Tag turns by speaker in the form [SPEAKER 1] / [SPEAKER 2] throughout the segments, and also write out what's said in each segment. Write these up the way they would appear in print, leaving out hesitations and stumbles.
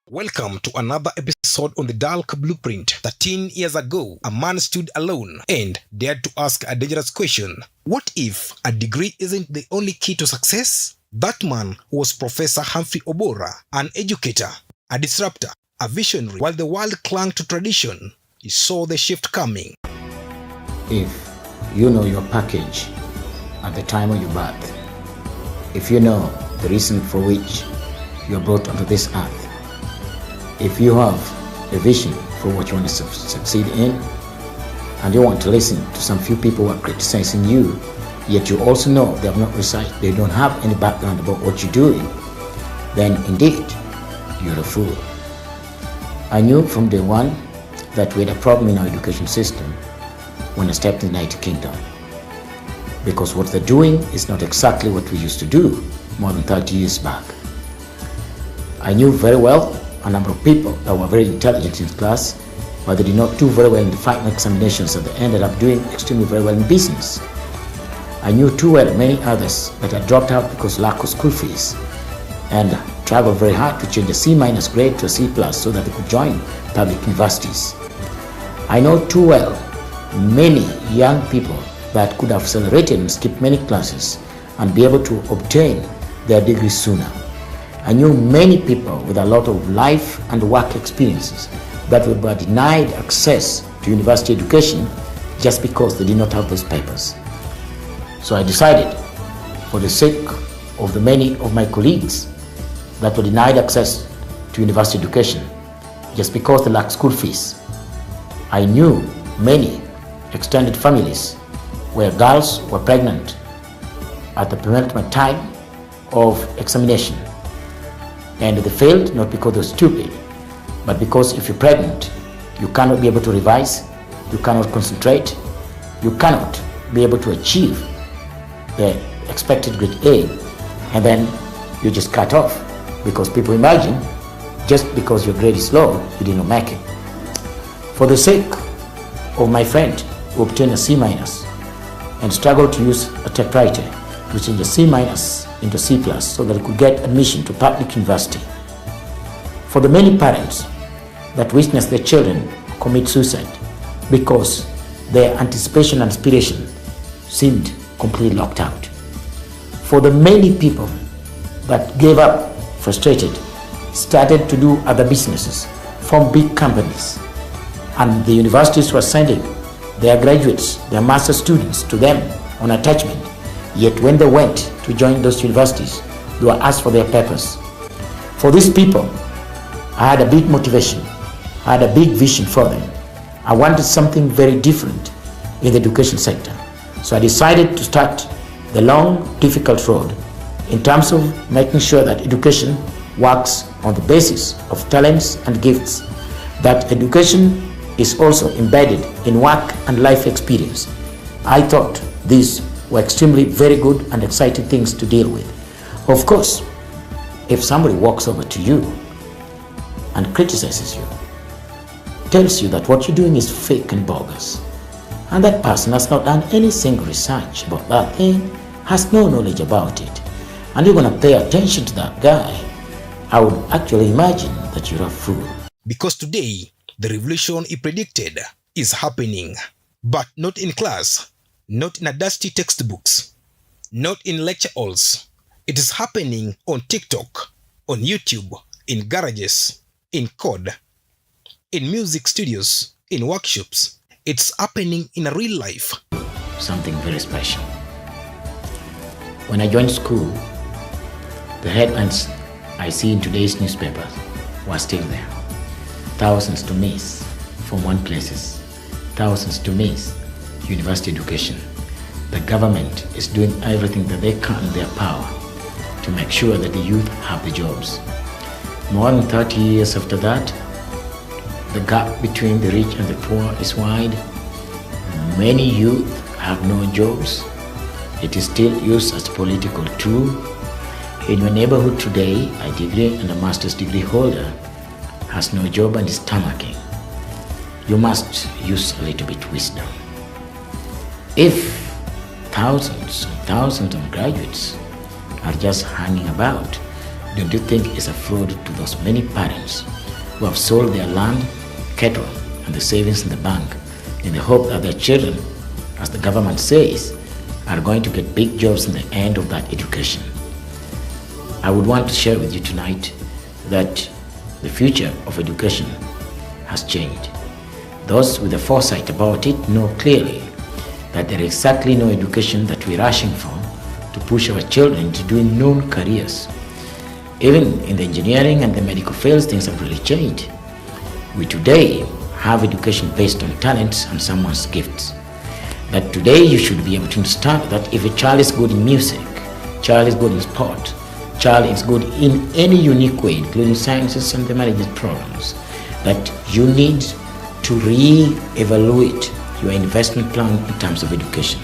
[SPEAKER 1] Welcome to another episode on the Dalc Blueprint. 13 years ago, a man stood alone and dared to ask a dangerous question. What if a degree isn't the only key to success? That man was Professor Humphrey Oborah, an educator, a disruptor, a visionary. While the world clung to tradition, he saw the shift coming.
[SPEAKER 2] If you know your package at the time of your birth, if you know the reason for which you are brought onto this earth, if you have a vision for what you want to succeed in, and you want to listen to some few people who are criticizing you, yet you also know they have not researched, they don't have any background about what you're doing, then indeed, you're a fool. I knew from day one that we had a problem in our education system when I stepped in the United Kingdom, because what they're doing is not exactly what we used to do more than 30 years back. I knew very well a number of people that were very intelligent in class, but they did not do very well in the final examinations, and they ended up doing extremely very well in business. I knew too well many others that had dropped out because of lack of school fees and traveled very hard to change a C- grade to a C+ so that they could join public universities. I know too well many young people that could have accelerated and skipped many classes and be able to obtain their degrees sooner. I knew many people with a lot of life and work experiences that were denied access to university education just because they did not have those papers. So I decided, for the sake of the many of my colleagues that were denied access to university education just because they lacked school fees, I knew many extended families where girls were pregnant at the penultimate time of examination. And they failed not because they're stupid, but because if you're pregnant, you cannot be able to revise, you cannot concentrate, you cannot be able to achieve the expected grade A, and then you just cut off because people imagine just because your grade is low, you did not make it. For the sake of my friend who obtained a C- and struggled to use a typewriter to change a C- into C+ so that he could get admission to public university. For the many parents that witness their children commit suicide because their anticipation and aspiration seemed completely locked out. For the many people that gave up, frustrated, started to do other businesses, formed big companies, and the universities were sending their graduates, their master students to them on attachment. Yet when they went to join those universities, they were asked for their papers. For these people, I had a big motivation. I had a big vision for them. I wanted something very different in the education sector. So I decided to start the long, difficult road in terms of making sure that education works on the basis of talents and gifts, that education is also embedded in work and life experience. I thought these were extremely very good and exciting things to deal with. Of course, if somebody walks over to you and criticizes you, tells you that what you're doing is fake and bogus, and that person has not done any single research about that thing, has no knowledge about it, and you're going to pay attention to that guy, I would actually imagine that you're a fool.
[SPEAKER 1] Because today, the revolution he predicted is happening, but not in class, not in a dusty textbooks, not in lecture halls. It is happening on TikTok, on YouTube, in garages, in code, in music studios, in workshops. It's happening in real life.
[SPEAKER 2] Something very special. When I joined school, the headlines I see in today's newspapers were still there. Thousands to miss from one places, thousands to miss university education. The government is doing everything that they can in their power to make sure that the youth have the jobs. More than 30 years after that, the gap between the rich and the poor is wide. Many youth have no jobs. It is still used as a political tool. In your neighborhood today, a degree and a master's degree holder has no job and is stomaching. You must use a little bit wisdom. If thousands and thousands of graduates are just hanging about, don't you think it's a fraud to those many parents who have sold their land, cattle, and the savings in the bank in the hope that their children, as the government says, are going to get big jobs in the end of that education? I would want to share with you tonight that the future of education has changed. Those with the foresight about it know clearly that there is exactly no education that we're rushing for to push our children into doing known careers. Even in the engineering and the medical fields, things have really changed. We today have education based on talents and someone's gifts. That today you should be able to understand that if a child is good in music, child is good in sport, child is good in any unique way, including sciences and the management programs, that you need to re-evaluate your investment plan in terms of education.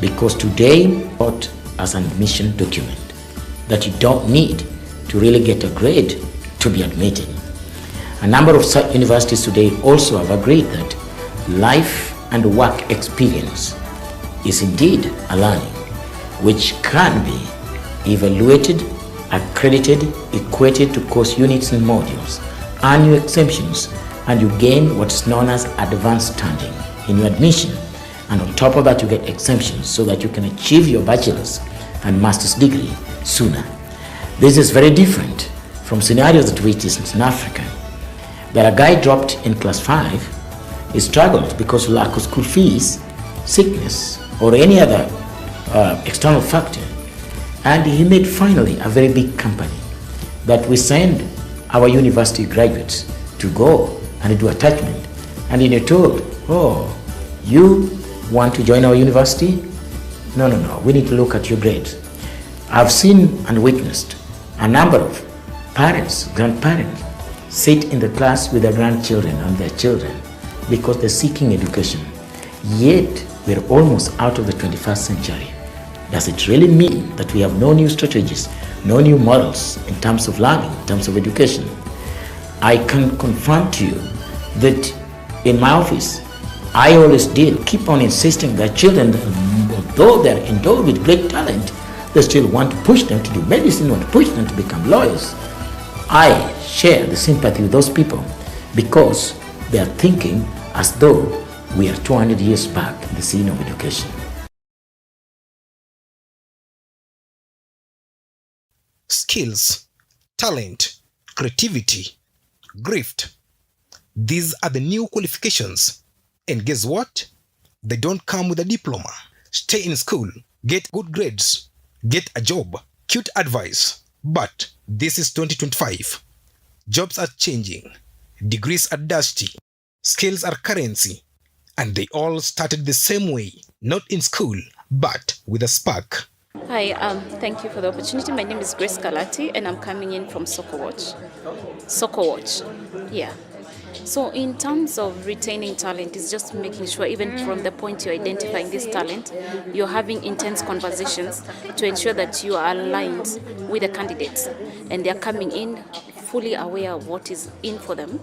[SPEAKER 2] Because today, taught as an admission document, that you don't need to really get a grade to be admitted. A number of such universities today also have agreed that life and work experience is indeed a learning which can be evaluated, accredited, equated to course units and modules, earn you exemptions, and you gain what's known as advanced standing in your admission. And on top of that, you get exemptions so that you can achieve your bachelor's and master's degree sooner. This is very different from scenarios that we witness in Africa, that a guy dropped in class 5, he struggled because of lack of school fees, sickness, or any other external factor, and he made finally a very big company that we send our university graduates to go and do attachment, and you're told, oh, you want to join our university? No, we need to look at your grades. I've seen and witnessed a number of parents, grandparents, sit in the class with their grandchildren and their children because they're seeking education. Yet, we're almost out of the 21st century. Does it really mean that we have no new strategies, no new models in terms of learning, in terms of education? I can confirm to you that in my office, I always did keep on insisting that children, although they're endowed with great talent, they still want to push them to do medicine, want to push them to become lawyers. I share the sympathy with those people because they are thinking as though we are 200 years back in the scene of education.
[SPEAKER 1] Skills, talent, creativity, grift. These are the new qualifications. And guess what? They don't come with a diploma. Stay in school, get good grades, get a job, cute advice. But this is 2025. Jobs are changing. Degrees are dusty. Skills are currency. And they all started the same way, not in school, but with a spark.
[SPEAKER 3] Hi, thank you for the opportunity. My name is Grace Kalati and I'm coming in from Soccer Watch. Soccer Watch, yeah. So in terms of retaining talent, it's just making sure even from the point you're identifying this talent, you're having intense conversations to ensure that you are aligned with the candidates and they're coming in fully aware of what is in for them.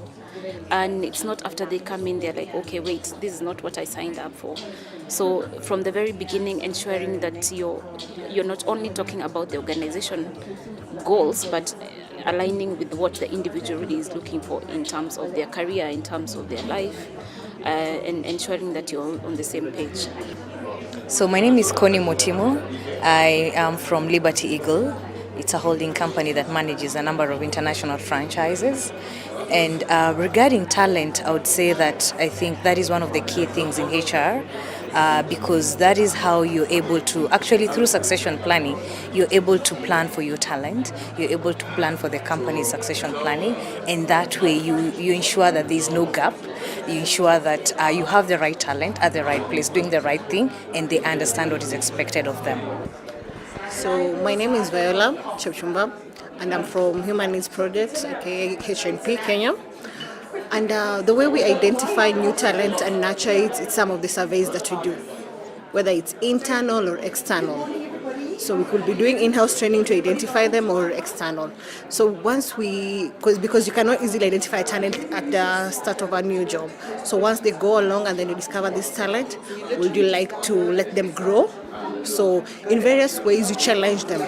[SPEAKER 3] And it's not after they come in, they're like, okay, wait, this is not what I signed up for. So from the very beginning, ensuring that you're not only talking about the organization goals, but aligning with what the individual really is looking for in terms of their career, in terms of their life, and ensuring that you're on the same page.
[SPEAKER 4] So my name is Connie Motimo. I am from Liberty Eagle. It's a holding company that manages a number of international franchises. And regarding talent, I would say that I think that is one of the key things in HR because that is how you're able to, actually through succession planning, you're able to plan for your talent, you're able to plan for the company's succession planning, and that way you ensure that there's no gap, you ensure that you have the right talent at the right place, doing the right thing, and they understand what is expected of them.
[SPEAKER 5] So my name is Viola Chepchumba, and I'm from Human Needs Project, aka HNP Kenya. And the way we identify new talent and nurture it, it's some of the surveys that we do, whether it's internal or external. So we could be doing in-house training to identify them or external. So once because you cannot easily identify talent at the start of a new job. So once they go along and then you discover this talent, would you like to let them grow? So in various ways you challenge them.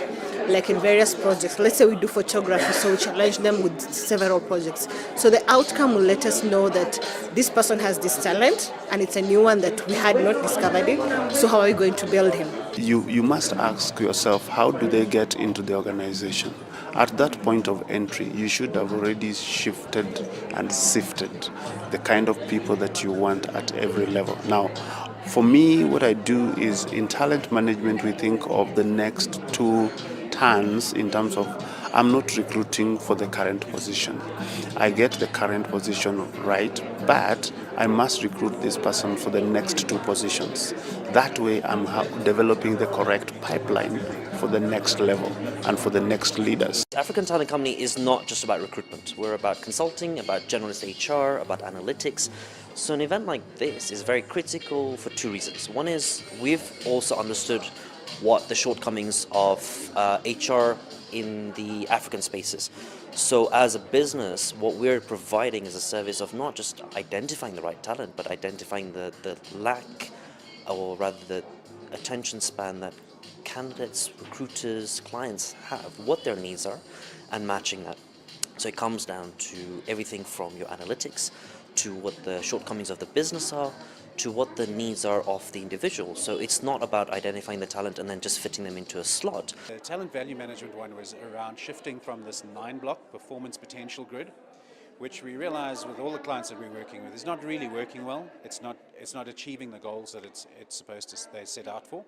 [SPEAKER 5] like in various projects. Let's say we do photography, so we challenge them with several projects. So the outcome will let us know that this person has this talent and it's a new one that we had not discovered it. So how are we going to build him?
[SPEAKER 6] You must ask yourself, how do they get into the organization? At that point of entry, you should have already shifted and sifted the kind of people that you want at every level. Now, for me, what I do is in talent management, we think of the next two turns in terms of I'm not recruiting for the current position. I get the current position right, but I must recruit this person for the next two positions. That way I'm developing the correct pipeline for the next level and for the next leaders.
[SPEAKER 7] African Talent Company is not just about recruitment. We're about consulting, about generalist HR, about analytics. So an event like this is very critical for two reasons. One is we've also understood what the shortcomings of HR in the African spaces. So as a business, what we're providing is a service of not just identifying the right talent, but identifying the lack, or rather the attention span that candidates, recruiters, clients have, what their needs are, and matching that. So it comes down to everything from your analytics, to what the shortcomings of the business are, to what the needs are of the individual. So it's not about identifying the talent and then just fitting them into a slot.
[SPEAKER 8] The talent value management one was around shifting from this 9-block performance potential grid, which we realize with all the clients that we're working with is not really working well. It's not achieving the goals that it's supposed to they set out for.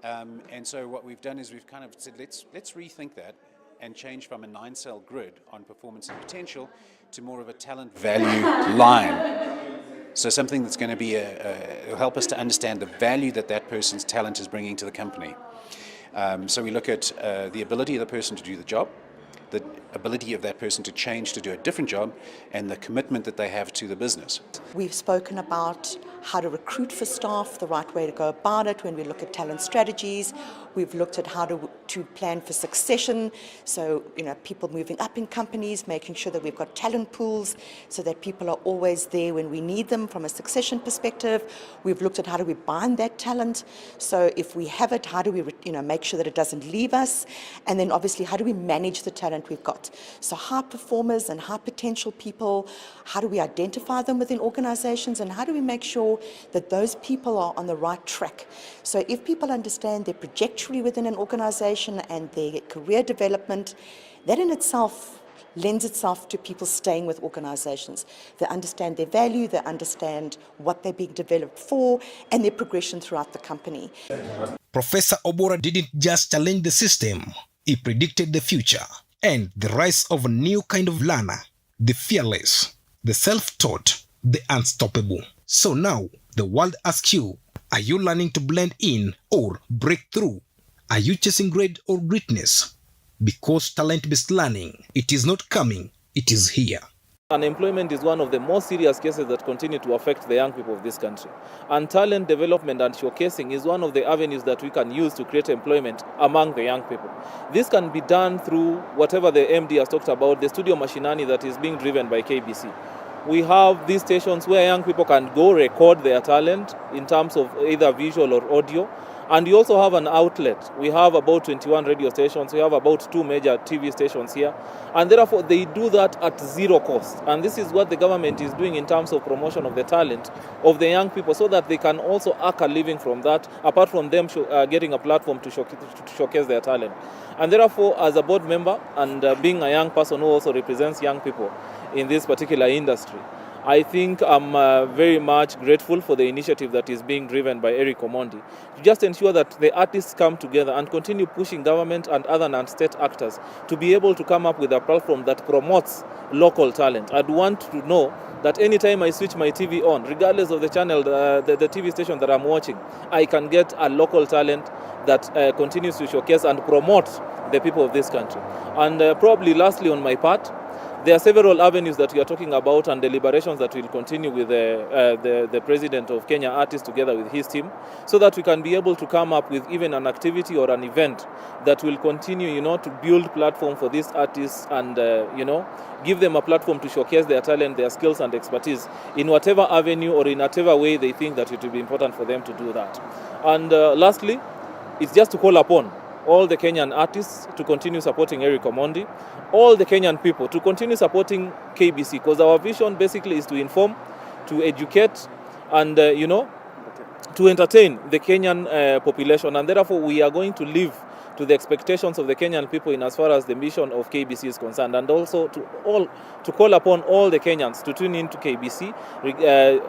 [SPEAKER 8] And so what we've done is we've kind of said let's rethink that and change from a 9-cell grid on performance and potential to more of a talent value line. So something that's going to be help us to understand the value that person's talent is bringing to the company. So we look at the ability of the person to do the job, the ability of that person to change to do a different job, and the commitment that they have to the business.
[SPEAKER 9] We've spoken about how to recruit for staff, the right way to go about it when we look at talent strategies. We've looked at how to plan for succession, so people moving up in companies, making sure that we've got talent pools so that people are always there when we need them from a succession perspective. We've looked at how do we bind that talent, so if we have it, how do we make sure that it doesn't leave us, and then obviously how do we manage the talent we've got. So high performers and high potential people, how do we identify them within organizations, and how do we make sure that those people are on the right track. So if people understand their trajectory within an organization and their career development, that in itself lends itself to people staying with organizations. They understand their value, they understand what they're being developed for, and their progression throughout the company.
[SPEAKER 1] Professor Oborah didn't just challenge the system, he predicted the future and the rise of a new kind of learner, the fearless, the self-taught, the unstoppable. So now, the world asks you, are you learning to blend in or break through? Are you chasing grade or greatness? Because talent-based learning, it is not coming, it is here.
[SPEAKER 10] Unemployment is one of the most serious cases that continue to affect the young people of this country. And talent development and showcasing is one of the avenues that we can use to create employment among the young people. This can be done through whatever the MD has talked about, the studio machinani that is being driven by KBC. We have these stations where young people can go record their talent in terms of either visual or audio. And you also have an outlet. We have about 21 radio stations. We have about 2 major TV stations here. And therefore, they do that at zero cost. And this is what the government is doing in terms of promotion of the talent of the young people so that they can also earn a living from that, apart from them getting a platform to showcase their talent. And therefore, as a board member and being a young person who also represents young people in this particular industry, I think I'm very much grateful for the initiative that is being driven by Eric Omondi to just ensure that the artists come together and continue pushing government and other non-state actors to be able to come up with a platform that promotes local talent. I'd want to know that anytime I switch my TV on, regardless of the channel, the TV station that I'm watching, I can get a local talent that continues to showcase and promote the people of this country. And probably lastly on my part, there are several avenues that we are talking about and deliberations that will continue with the president of Kenya Artists together with his team, so that we can be able to come up with even an activity or an event that will continue, to build platform for these artists and, give them a platform to showcase their talent, their skills and expertise in whatever avenue or in whatever way they think that it will be important for them to do that. And lastly, it's just to call upon all the Kenyan artists to continue supporting Eric Omondi, all the Kenyan people to continue supporting KBC, because our vision basically is to inform, to educate, and to entertain the Kenyan population, and therefore we are going to live to the expectations of the Kenyan people in as far as the mission of KBC is concerned, and also to call upon all the Kenyans to tune into KBC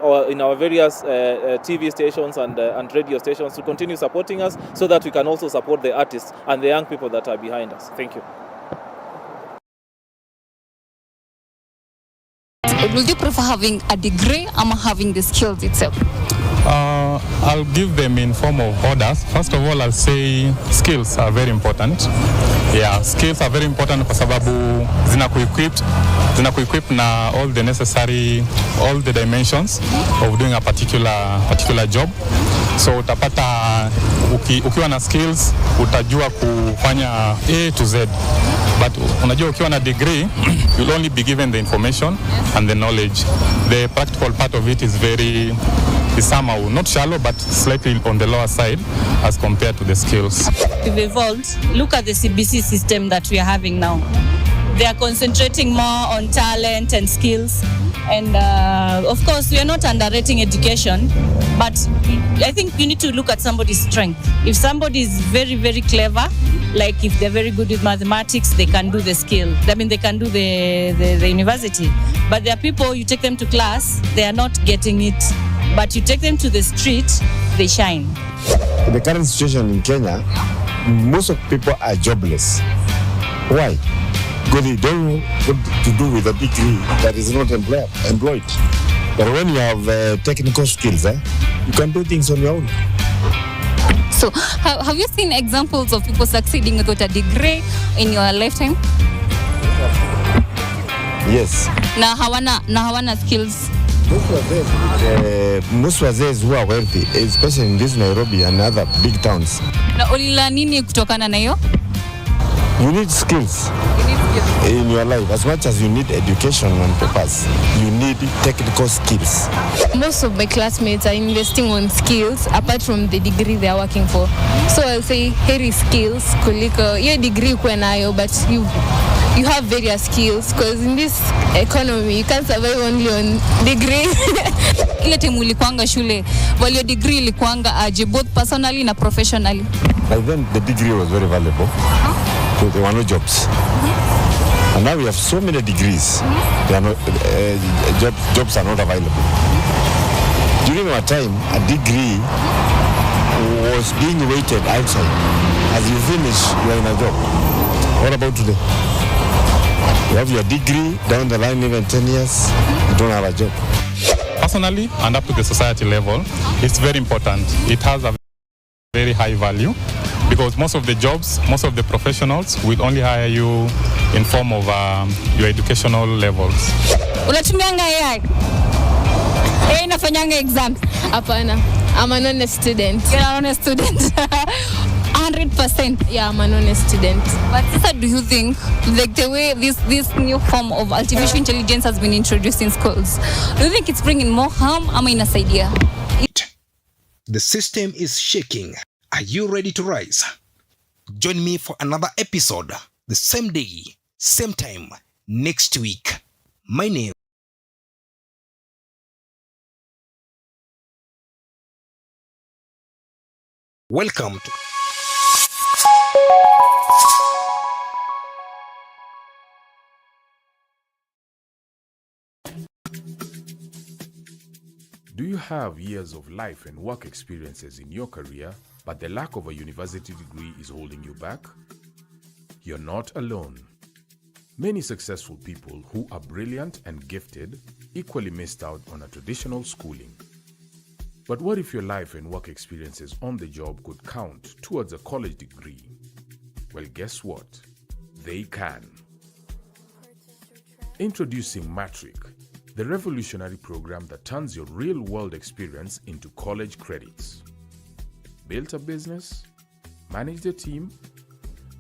[SPEAKER 10] or in our various TV stations and radio stations to continue supporting us, so that we can also support the artists and the young people that are behind us. Thank you.
[SPEAKER 11] Would you prefer having a degree or having the skills itself?
[SPEAKER 12] I'll give them in form of orders. First of all, I'll say skills are very important. Yeah, skills are very important kwa sababu zinaku-equip na all the necessary, all the dimensions of doing a particular job. So utapata ukiwa na skills utajua kufanya A to Z. But unajua ukiwa na degree, you'll only be given the information and the knowledge. The practical part of it is somehow not shallow, but slightly on the lower side as compared to the skills.
[SPEAKER 13] We've evolved. Look at the CBC system that we are having now. They are concentrating more on talent and skills. And of course, we are not underrating education, but I think you need to look at somebody's strength. If somebody is very, very clever, like if they're very good with mathematics, they can do the skill. I mean, they can do the university. But there are people, you take them to class, they are not getting it. But you take them to the street, they shine.
[SPEAKER 14] In the current situation in Kenya, most of people are jobless. Why? Because they don't know what to do with a degree that is not employed. But when you have technical skills, you can do things on your own.
[SPEAKER 11] So, have you seen examples of people succeeding without a degree in your lifetime?
[SPEAKER 14] Yes.
[SPEAKER 11] Na hawana skills.
[SPEAKER 14] Most wazee who are wealthy, especially in this Nairobi and other big towns.
[SPEAKER 11] Na ulila nini kutokana na hiyo?
[SPEAKER 14] You need skills in your life. As much as you need education and papers, you need technical skills.
[SPEAKER 15] Most of my classmates are investing on skills apart from the degree they are working for. So I'll say heri skills kuliko your degree kuwa nayo, but you have various skills, because in this economy you can't survive only on degree.
[SPEAKER 11] Ile time ulikuanga shule, walio degree ilikuanga aje both personally na professionally?
[SPEAKER 14] But then the degree was very valuable. So there were no jobs. And now we have so many degrees. They are not, jobs are not available. During our time, a degree was being waited outside. As you finish, you are in a job. What about today? You have your degree, down the line even 10 years, you don't have a job.
[SPEAKER 12] Personally, and up to the society level, it's very important. It has a very high value, because most of the jobs, most of the professionals will only hire you in form of your educational levels.
[SPEAKER 11] Unatumianga AI? AI inafanyanga exams?
[SPEAKER 15] Hapana. I'm an honest student.
[SPEAKER 11] You're an honest student. 100%.
[SPEAKER 15] Yeah, I'm an honest student.
[SPEAKER 11] But Sisa, do you think like the way this new form of artificial intelligence has been introduced in schools, do you think it's bringing more harm ama inasaidia?
[SPEAKER 1] The system is shaking. Are you ready to rise? Join me for another episode the same day, same time next week. My name. Welcome to
[SPEAKER 16] Do you have years of life and work experiences in your career, but the lack of a university degree is holding you back? You're not alone. Many successful people who are brilliant and gifted equally missed out on a traditional schooling. But what if your life and work experiences on the job could count towards a college degree? Well, guess what? They can. Introducing Matric, the revolutionary program that turns your real-world experience into college credits. Built a business? Managed a team?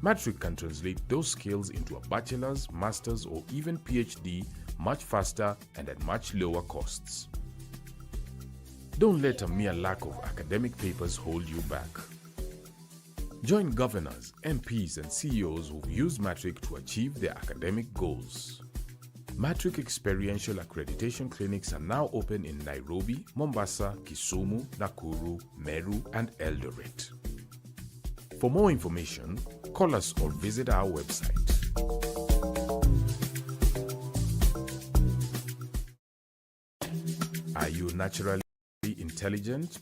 [SPEAKER 16] Matric can translate those skills into a bachelor's, master's, or even PhD much faster and at much lower costs. Don't let a mere lack of academic papers hold you back. Join governors, MPs, and CEOs who've used Matric to achieve their academic goals. Matric experiential accreditation clinics are now open in Nairobi, Mombasa, Kisumu, Nakuru, Meru, and Eldoret. For more information, call us or visit our website. Are you naturally intelligent